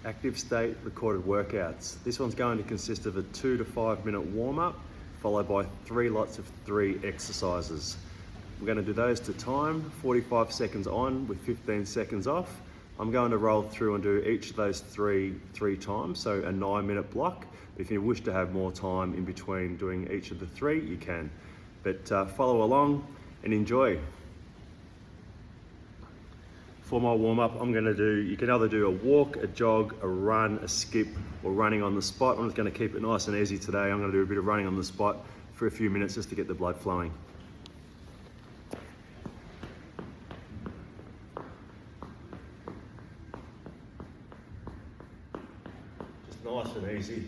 Active state recorded workouts. This one's going to consist of a 2 to 5 minute warm up, followed by 3 lots of 3 exercises. We're going to do those to time, 45 seconds on with 15 seconds off. I'm going to roll through and do each of those three times, so a 9-minute block. If you wish to have more time in between doing each of the 3, you can. But follow along and enjoy. For my warm up, you can either do a walk, a jog, a run, a skip, or running on the spot. I'm just going to keep it nice and easy today. I'm going to do a bit of running on the spot for a few minutes just to get the blood flowing. Just nice and easy.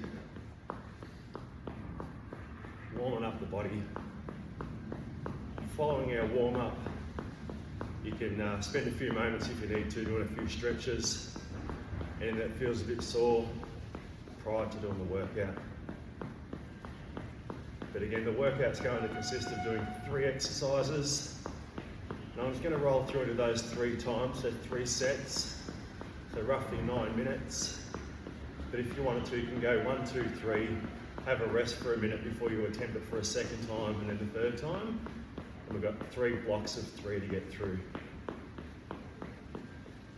Warming up the body. Following our warm up, you can spend a few moments if you need to doing a few stretches, and that feels a bit sore prior to doing the workout. But again, the workout's going to consist of doing 3 exercises. And I'm just going to roll through into those 3 times, so 3 sets, so roughly 9 minutes. But if you wanted to, you can go 1, 2, 3, have a rest for a minute before you attempt it for a second time and then the third time. And we've got 3 blocks of 3 to get through.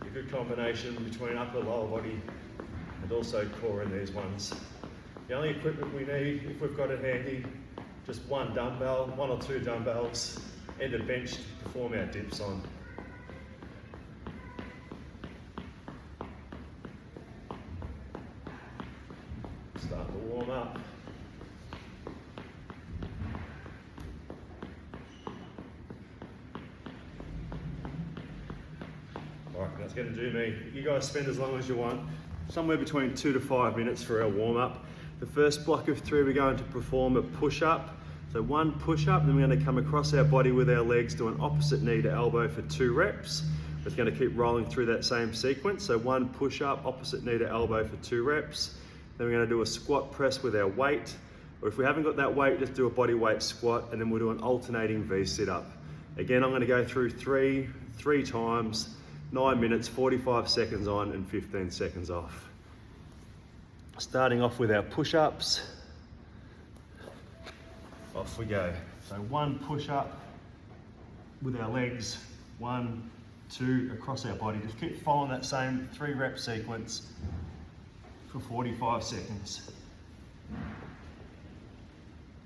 A good combination between upper lower body and also core in these ones. The only equipment we need, if we've got it handy, just 1 dumbbell, 1 or 2 dumbbells, and a bench to perform our dips on. Start to warm up. Alright, that's going to do me. You guys spend as long as you want, somewhere between 2 to 5 minutes for our warm up. The first block of 3, we're going to perform a push up. So 1 push up, then we're going to come across our body with our legs, do an opposite knee to elbow for 2 reps. It's going to keep rolling through that same sequence. So 1 push up, opposite knee to elbow for 2 reps. Then we're going to do a squat press with our weight. Or if we haven't got that weight, just do a body weight squat, and then we'll do an alternating V sit up. Again, I'm going to go through 3 times, 9 minutes, 45 seconds on and 15 seconds off. Starting off with our push-ups. Off we go. So 1 push-up with our legs, 1, 2 across our body. Just keep following that same 3 rep sequence for 45 seconds.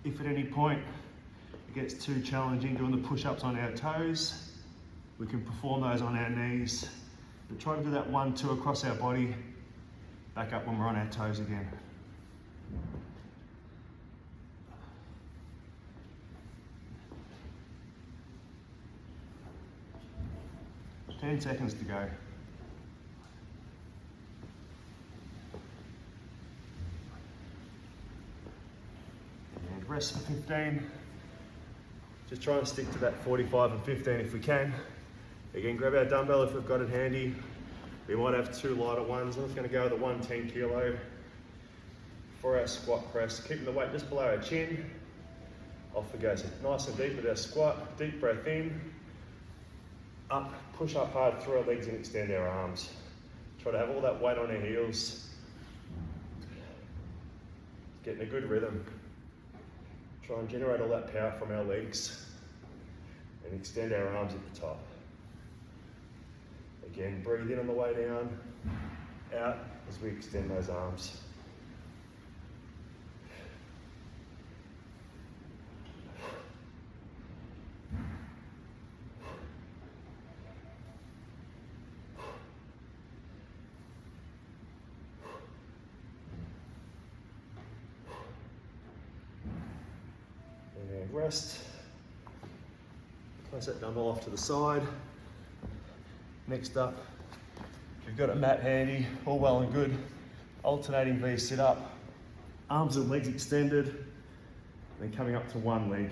If at any point it gets too challenging doing the push-ups on our toes, we can perform those on our knees. But try to do that 1, 2 across our body, back up when we're on our toes again. Ten seconds to go. And rest for 15. Just try and stick to that 45 and 15 if we can. Again, grab our dumbbell if we've got it handy. We might have 2 lighter ones. I'm just going to go with the 110 kilo for our squat press. Keeping the weight just below our chin. Off we go. So nice and deep with our squat. Deep breath in. Up, push up hard through our legs and extend our arms. Try to have all that weight on our heels. Getting a good rhythm. Try and generate all that power from our legs and extend our arms at the top. Again, breathe in on the way down, out as we extend those arms. And rest. Place that dumbbell off to the side. Next up, if you've got a mat handy, all well and good, alternating V sit up, arms and legs extended, then coming up to 1 leg.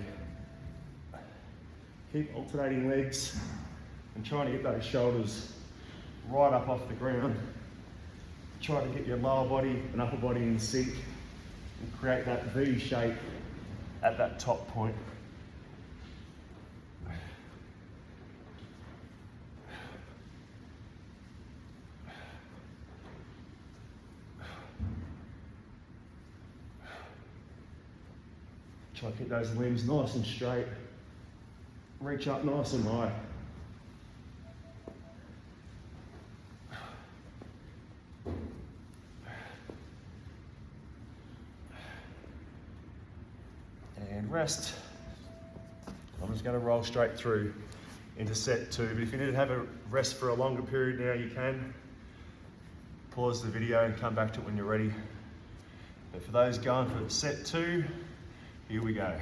Keep alternating legs and trying to get those shoulders right up off the ground. Try to get your lower body and upper body in sync and create that V shape at that top point. Try to keep those limbs nice and straight. Reach up nice and high. And rest. I'm just going to roll straight through into set 2, but if you need to have a rest for a longer period now, you can. Pause the video and come back to it when you're ready. But for those going for set 2, here we go.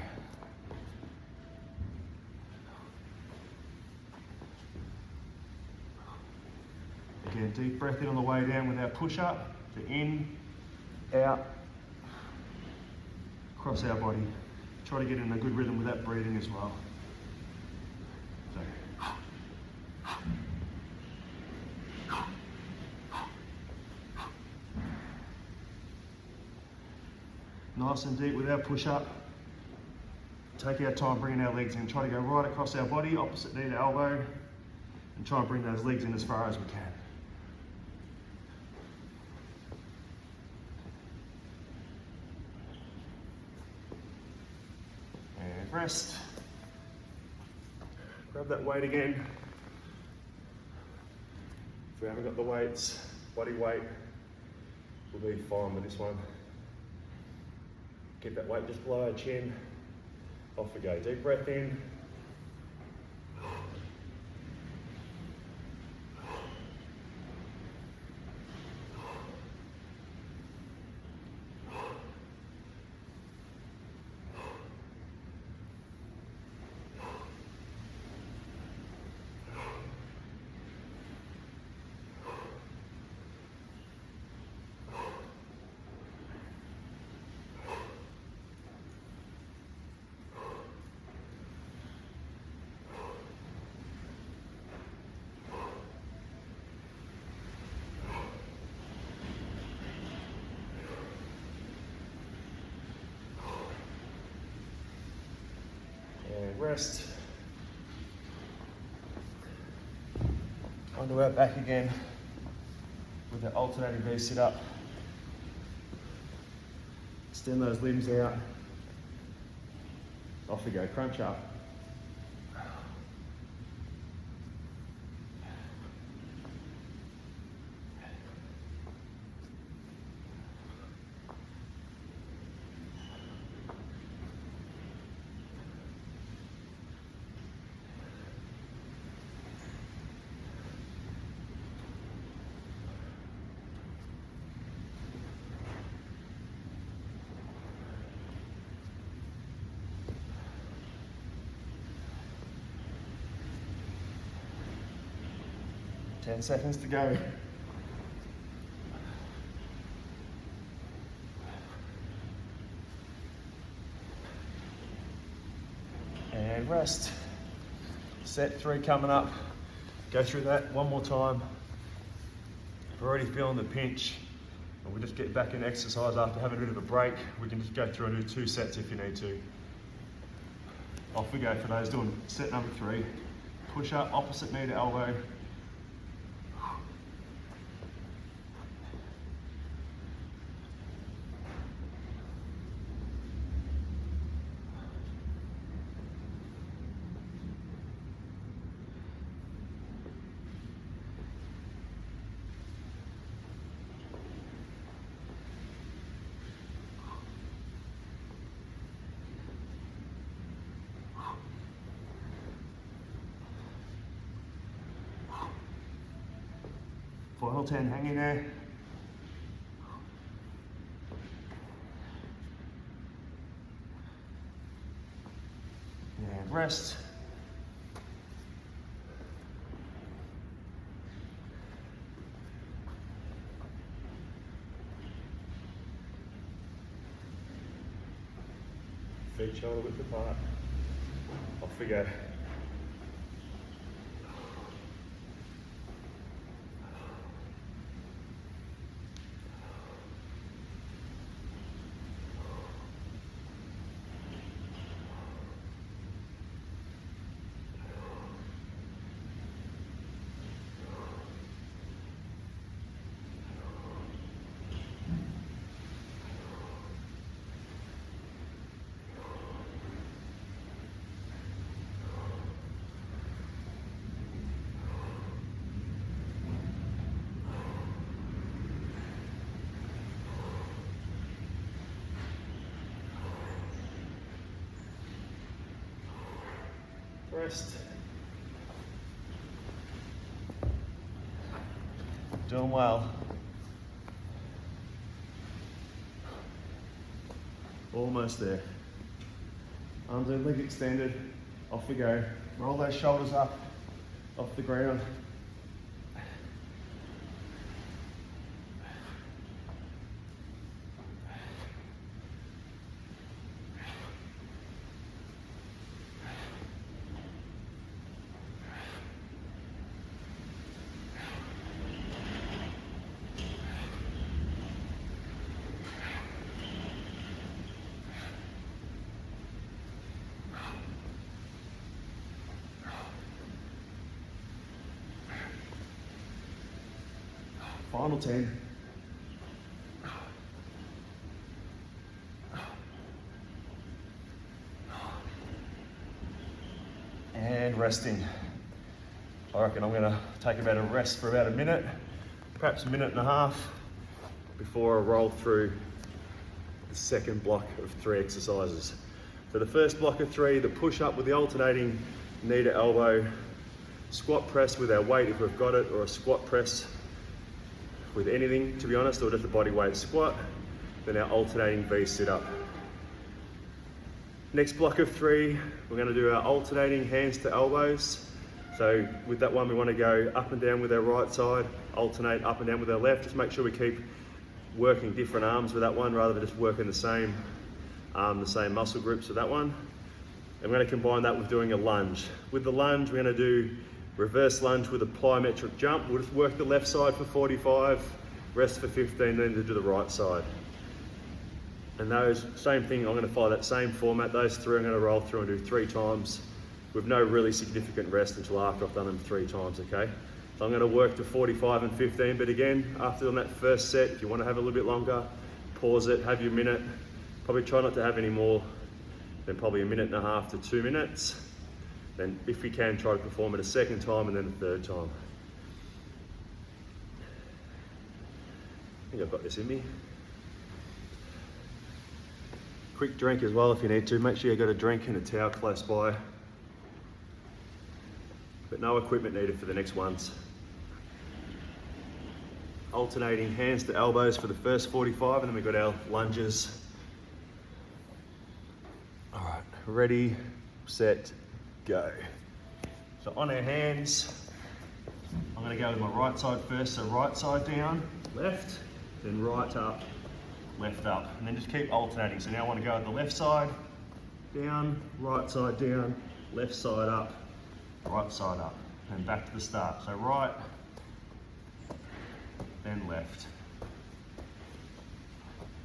Again, deep breath in on the way down with our push-up, to in, out, across our body. Try to get in a good rhythm with that breathing as well. So. Nice and deep with our push-up. Take our time bringing our legs in. Try to go right across our body, opposite knee to elbow, and try and bring those legs in as far as we can. And rest. Grab that weight again. If we haven't got the weights, body weight will be fine with this one. Keep that weight just below our chin. Off we go. Deep breath in. And rest. Onto our back again with the alternating V sit up. Extend those limbs out. Off we go, crunch up. Ten seconds to go. And rest. Set 3 coming up. Go through that one more time. If we're already feeling the pinch, and we just get back in exercise after having a bit of a break, we can just go through and do 2 sets if you need to. Off we go for those doing set number 3. Push up, opposite knee to elbow. Final 10, hang in there. And rest. Feet shoulder width apart. Off we go. rest. Doing well. Almost there. Arms and leg extended. Off we go. Roll those shoulders up off the ground. Final 10. And resting. I reckon I'm gonna take about a rest for about a minute, perhaps a minute and a half, before I roll through the second block of 3 exercises. So the first block of 3, the push up with the alternating knee to elbow, squat press with our weight if we've got it, or a squat press with anything, to be honest, or just a body weight squat, then our alternating V sit up. Next block of 3, we're going to do our alternating hands to elbows. So with that one, we want to go up and down with our right side, alternate up and down with our left. Just make sure we keep working different arms with that one rather than just working the same muscle groups with that one. And we're going to combine that with doing a lunge. With the lunge, we're going to do reverse lunge with a plyometric jump. We'll just work the left side for 45, rest for 15, then to do the right side. And those, same thing, I'm going to follow that same format. Those 3 I'm going to roll through and do 3 times with no really significant rest until after I've done them 3 times, okay? So I'm going to work to 45 and 15, but again, after on that first set, if you want to have a little bit longer, pause it, have your minute. Probably try not to have any more than probably a minute and a half to 2 minutes. Then if you can, try to perform it a second time and then a third time. I think I've got this in me. Quick drink as well if you need to. Make sure you've got a drink and a towel close by. But no equipment needed for the next ones. Alternating hands to elbows for the first 45, and then we've got our lunges. All right, ready, set, go. So on our hands, I'm going to go with my right side first. So right side down, left, then right up, left up, and then just keep alternating. So now I want to go with the left side down, right side down, left side up, right side up, and back to the start. So right, then left.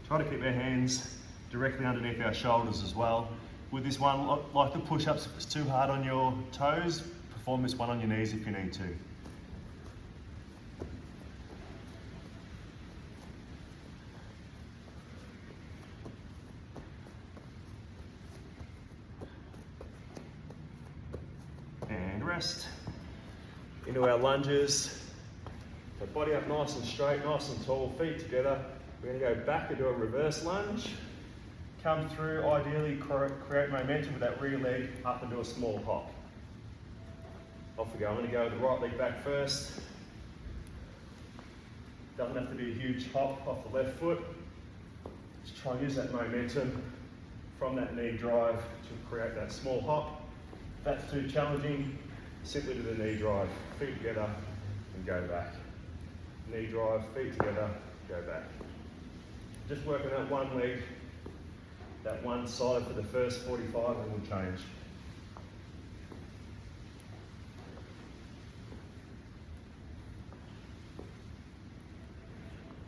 Try to keep our hands directly underneath our shoulders as well. With this one, like the push-ups, if it's too hard on your toes, perform this one on your knees if you need to. And rest. Into our lunges. So body up nice and straight, nice and tall, feet together. We're going to go back and do a reverse lunge. Come through, ideally create momentum with that rear leg up and do a small hop. Off we go. I'm going to go with the right leg back first. Doesn't have to be a huge hop off the left foot. Just try and use that momentum from that knee drive to create that small hop. If that's too challenging, simply do the knee drive. Feet together and go back. Knee drive, feet together, go back. Just working that one leg, that one side for the first 45, and we'll change.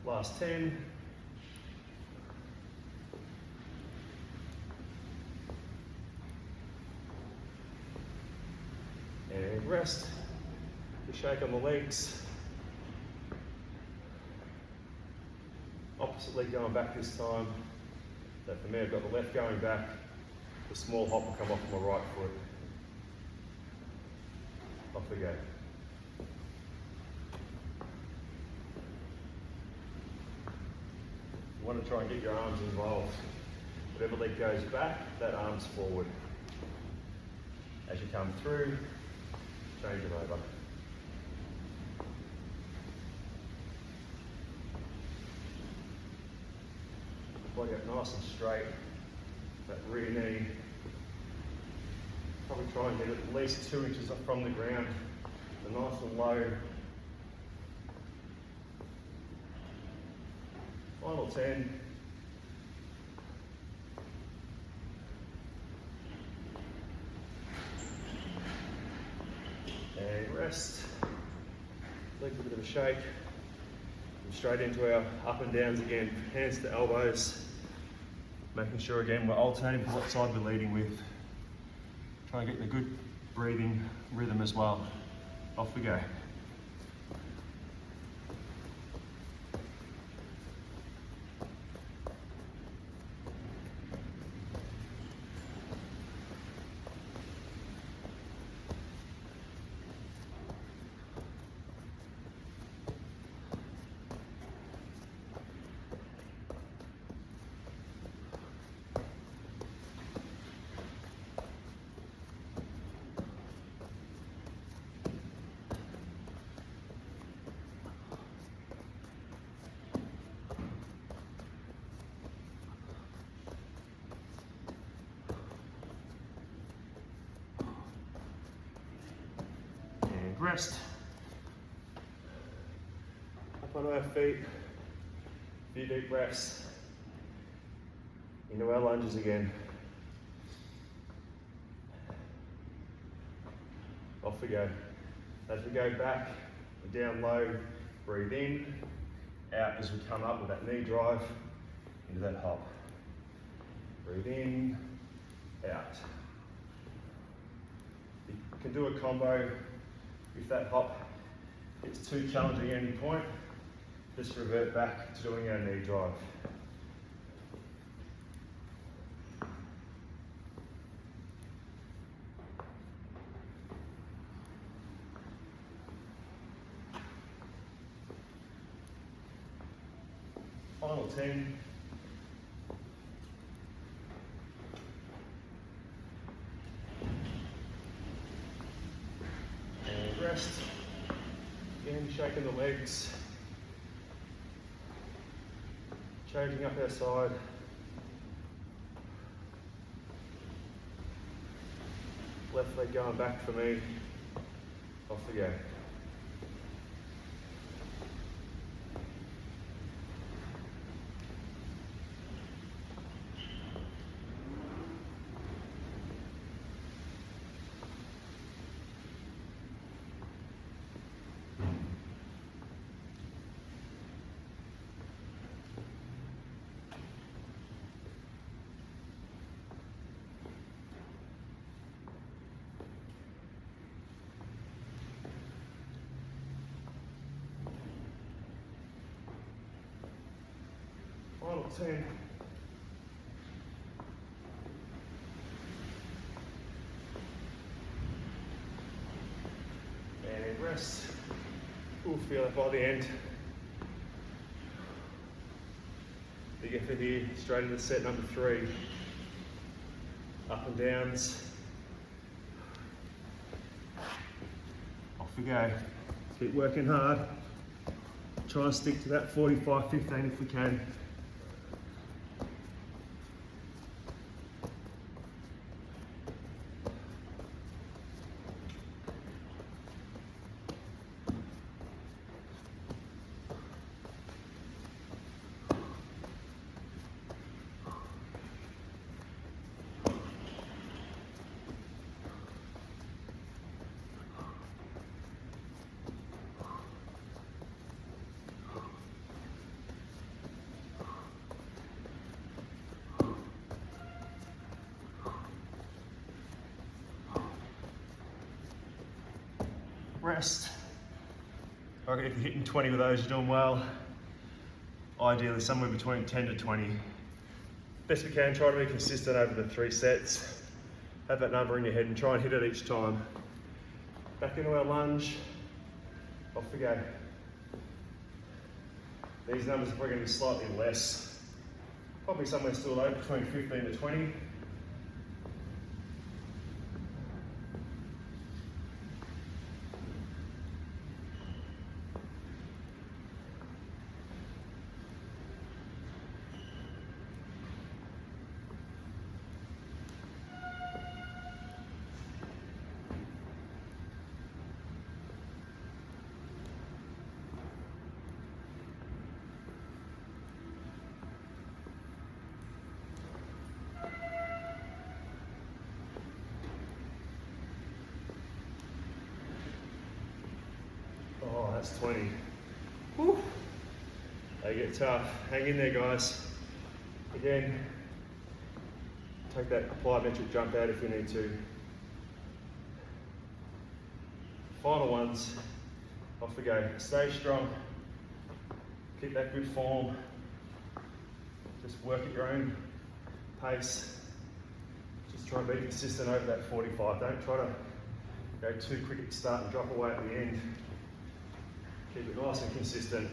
Last 10. And rest. The shake on the legs. Opposite leg going back this time. So for me, I've got the left going back. The small hop will come off my right foot. Off we go. You want to try and get your arms involved. Whatever leg goes back, that arm's forward. As you come through, change them over. Body up nice and straight. That rear knee. Probably try and get at least 2 inches up from the ground. So nice and low. Final 10. And rest. Legs a bit of a shake. And straight into our up and downs again. Hands to elbows. Making sure again we're alternating for what side we're leading with. Try and get the good breathing rhythm as well. Off we go. Rest. Up on our feet. A few deep breaths. Into our lunges again. Off we go. As we go back, down low, breathe in, out as we come up with that knee drive into that hop. Breathe in, out. You can do a combo. If that hop gets too challenging at any point, just revert back to doing our knee drive. Final 10. Rest. Again, shaking the legs. Changing up our side. Left leg going back for me. Off we go. Final 10. And rest. We'll feel it by the end. Big effort here, straight into set number 3. Up and downs. Off we go. Keep working hard. Try and stick to that 45-15 if we can. Rest. I reckon if you're hitting 20 with those, you're doing well. Ideally, somewhere between 10 to 20. Best we can, try to be consistent over the 3 sets. Have that number in your head and try and hit it each time. Back into our lunge. Off we go. These numbers are probably going to be slightly less. Probably somewhere still low, between 15 to 20. last 20. Whew. They get tough. Hang in there, guys. Again, take that plyometric jump out if you need to. Final ones, off we go. Stay strong, keep that good form. Just work at your own pace. Just try and be consistent over that 45. Don't try to go too quick at the start and drop away at the end. Keep it nice and consistent.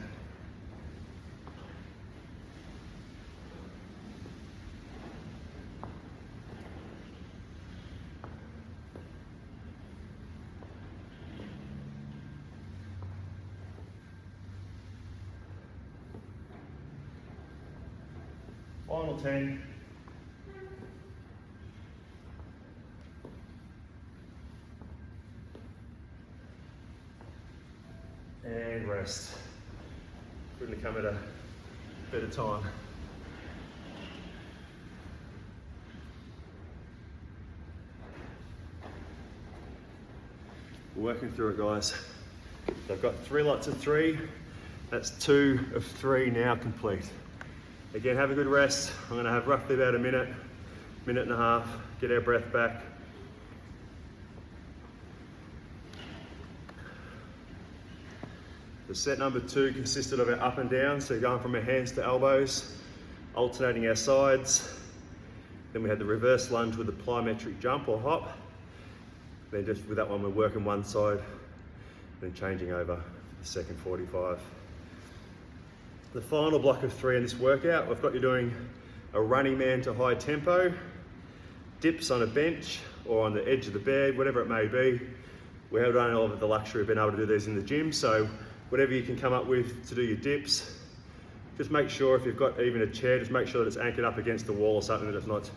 Final 10. And rest. Couldn't have come at a better time. We're working through it, guys. So I've got 3 lots of 3. That's 2 of 3 now complete. Again, have a good rest. I'm going to have roughly about a minute and a half, get our breath back. The set number 2 consisted of our up and down, so going from our hands to elbows, alternating our sides. Then we had the reverse lunge with the plyometric jump or hop. Then just with that one, we're working one side, then changing over for the second 45. The final block of 3 in this workout, I've got you doing a running man to high tempo, dips on a bench or on the edge of the bed, whatever it may be. We don't have the luxury of being able to do these in the gym, so whatever you can come up with to do your dips, just make sure if you've got even a chair, just make sure that it's anchored up against the wall or something that it's not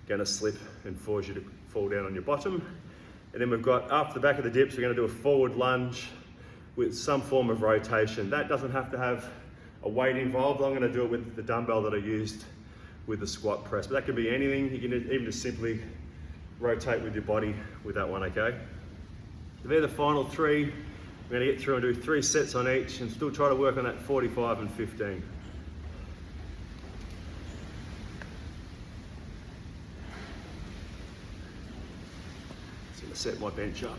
going to slip and force you to fall down on your bottom. And then we've got, after the back of the dips, we're going to do a forward lunge with some form of rotation. That doesn't have to have a weight involved. I'm going to do it with the dumbbell that I used with the squat press, but that could be anything. You can even just simply rotate with your body with that one, okay? So they're the final 3. We're going to get through and do 3 sets on each and still try to work on that 45 and 15. So I'm going to set my bench up.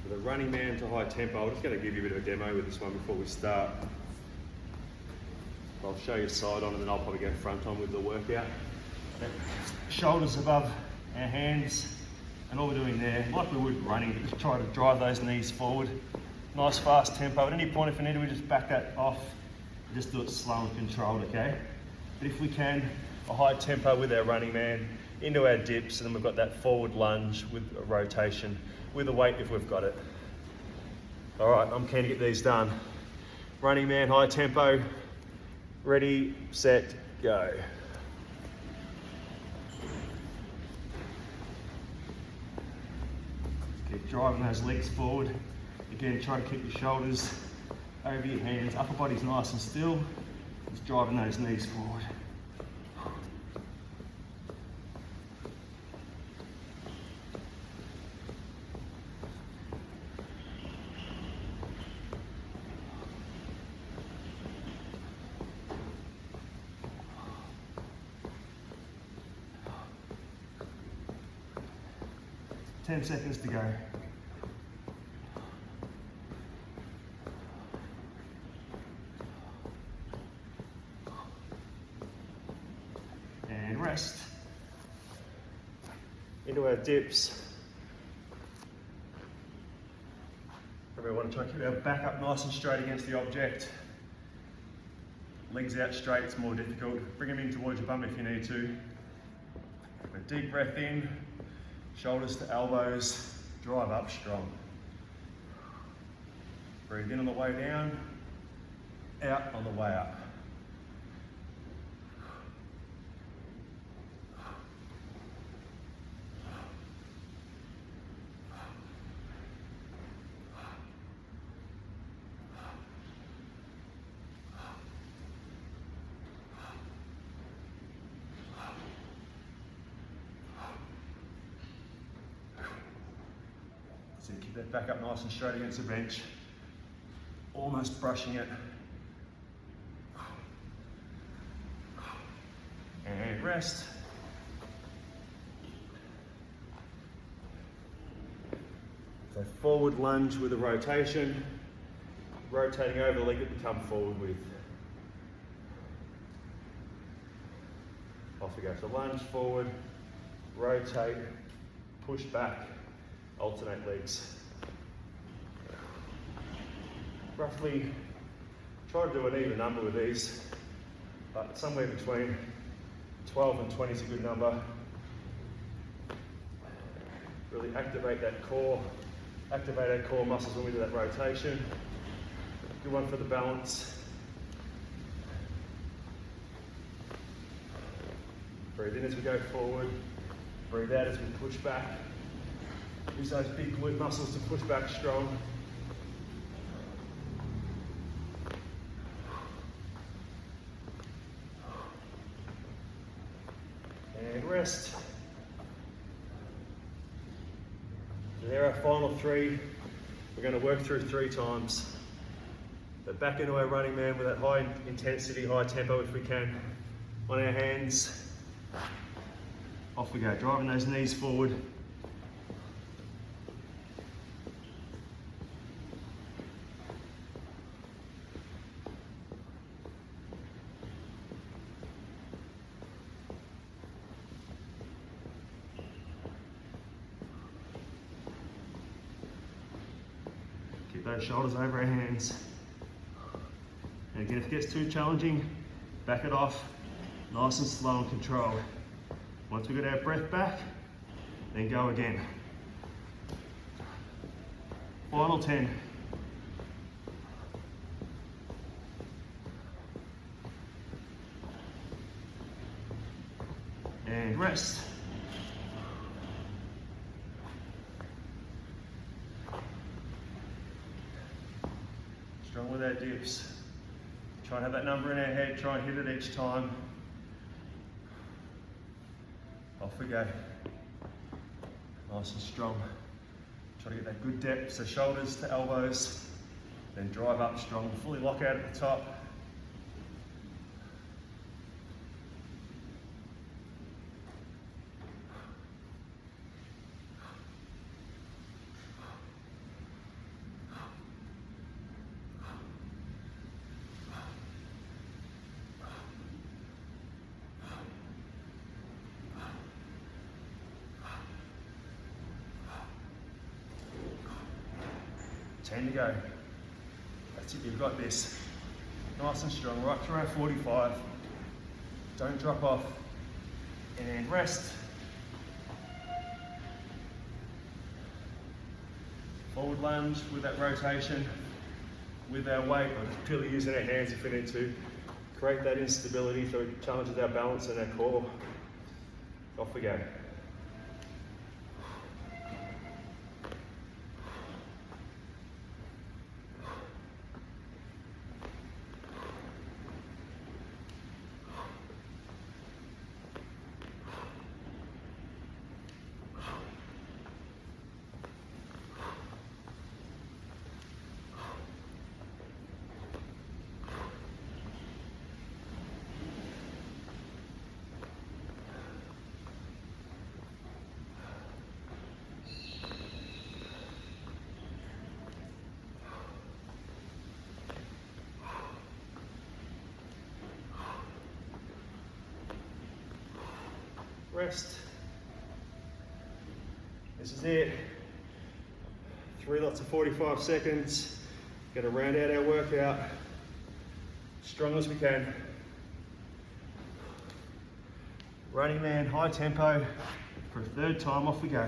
The running man to high tempo, I'm just going to give you a bit of a demo with this one before we start. I'll show you side on and then I'll probably go front on with the workout. Shoulders above our hands, and all we're doing there, like we would running, just try to drive those knees forward. Nice fast tempo. At any point if we need to, we just back that off, just do it slow and controlled, okay? But if we can, a high tempo with our running man, into our dips, and then we've got that forward lunge with a rotation, with a weight if we've got it. All right, I'm keen to get these done. Running man, high tempo, ready, set, go. Keep driving those legs forward. Again, try to keep your shoulders over your hands, upper body's nice and still. Just driving those knees forward. Ten seconds to go. And rest. Into our dips. We want to try and keep our back up nice and straight against the object. Legs out straight, it's more difficult. Bring them in towards your bum if you need to. A deep breath in. Shoulders to elbows, drive up strong. Breathe in on the way down, out on the way up. that back up nice and straight against the bench. Almost brushing it. And rest. So forward lunge with a rotation, rotating over the leg that you come forward with. Off we go. So lunge forward, rotate, push back, alternate legs. Roughly, try to do an even number with these, but somewhere between 12 and 20 is a good number. Really activate that core. Activate our core muscles when we do that rotation. Good one for the balance. Breathe in as we go forward. Breathe out as we push back. Use those big glute muscles to push back strong. And rest. There are our final three. We're going to work through 3 times. So back into our running man with that high intensity, high tempo if we can. On our hands. Off we go, driving those knees forward. Keep those shoulders over our hands. And again, if it gets too challenging, back it off, nice and slow and controlled. Once we get our breath back, then go again. Final 10. And rest. Strong with our dips. Try and have that number in our head, try and hit it each time. Off we go. Nice and strong. Try to get that good depth, so shoulders to elbows, then drive up strong, fully lock out at the top. Ten to go. That's it, you've got this. Nice and strong, right through our 45. Don't drop off. And rest. Forward lunge with that rotation, with our weight, or just purely using our hands if we need to. Create that instability so it challenges our balance and our core. Off we go. Rest. This is it. 3 lots of 45 seconds. Gonna round out our workout. Strong as we can. Running man, high tempo. For a 3rd time, off we go.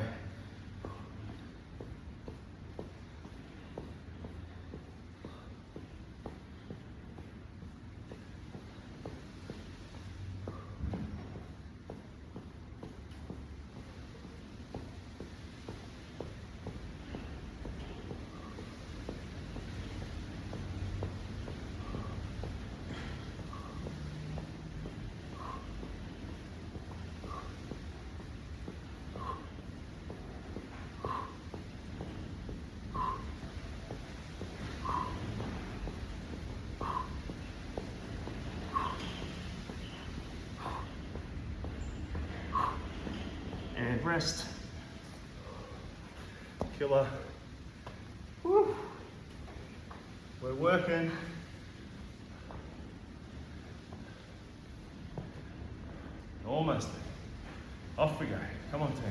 rest. Killer. Woo. We're working. Almost. Off we go. Come on, team.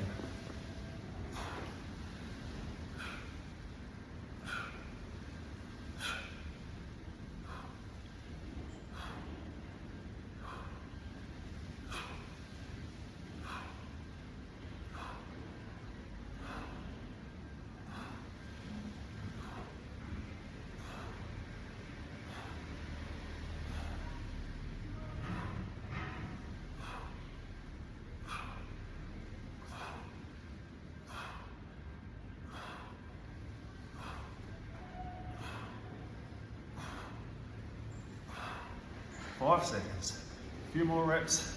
Five seconds. A few more reps.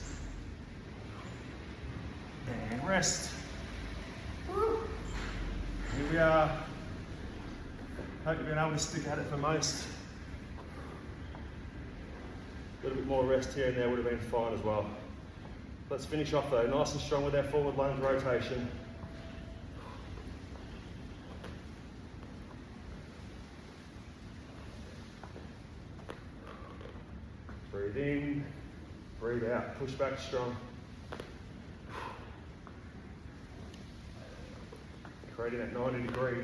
And rest. Woo. Here we are. Hope you've been able to stick at it for most. A little bit more rest here and there would have been fine as well. Let's finish off though, nice and strong with our forward lunge rotation. Breathe in, breathe out, push back strong. Creating that 90-degree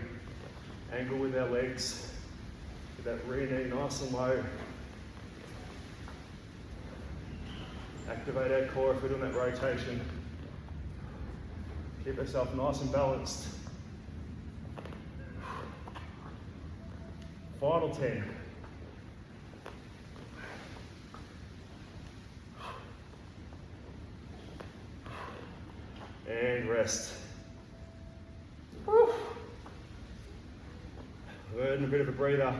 angle with our legs. Get that rear knee nice and low. Activate our core if we're doing that rotation. Keep ourselves nice and balanced. Final 10. And rest. Woo. We're in a bit of a breather.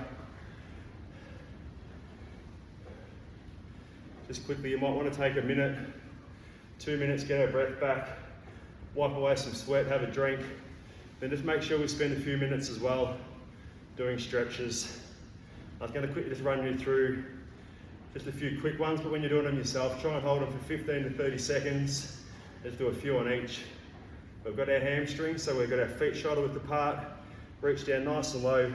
Just quickly, you might want to take a minute, 2 minutes, get our breath back, wipe away some sweat, have a drink, then just make sure we spend a few minutes as well doing stretches. I was going to quickly just run you through just a few quick ones, but when you're doing them yourself, try and hold them for 15 to 30 seconds. Let's do a few on each. We've got our hamstrings, so we've got our feet shoulder width apart, reach down nice and low,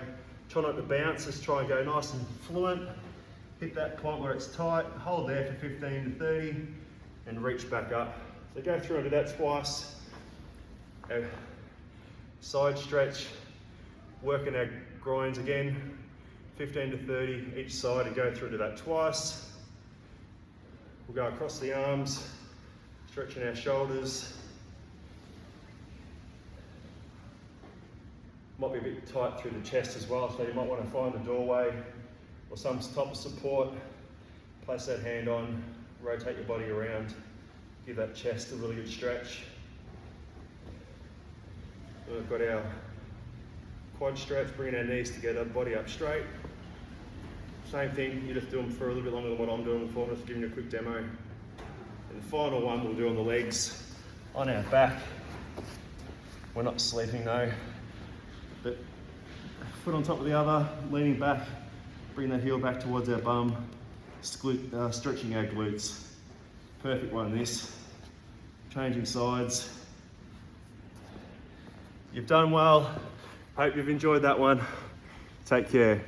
try not to bounce, just try and go nice and fluent. Hit that point where it's tight, hold there for 15 to 30, and reach back up. So go through and do that twice. Our side stretch, working our groins again, 15 to 30 each side, and go through and do that twice. We'll go across the arms, stretching our shoulders. Might be a bit tight through the chest as well, so you might want to find a doorway or some type of support. Place that hand on, rotate your body around, give that chest a really good stretch. We've got our quad stretch, bringing our knees together, body up straight. Same thing, you just do them for a little bit longer than what I'm doing before. I'm just giving you a quick demo. And the final one we'll do on the legs, on our back. We're not sleeping though, but foot on top of the other, leaning back, bring that heel back towards our bum, stretching our glutes. Perfect one this. Changing sides. You've done well. Hope you've enjoyed that one. Take care.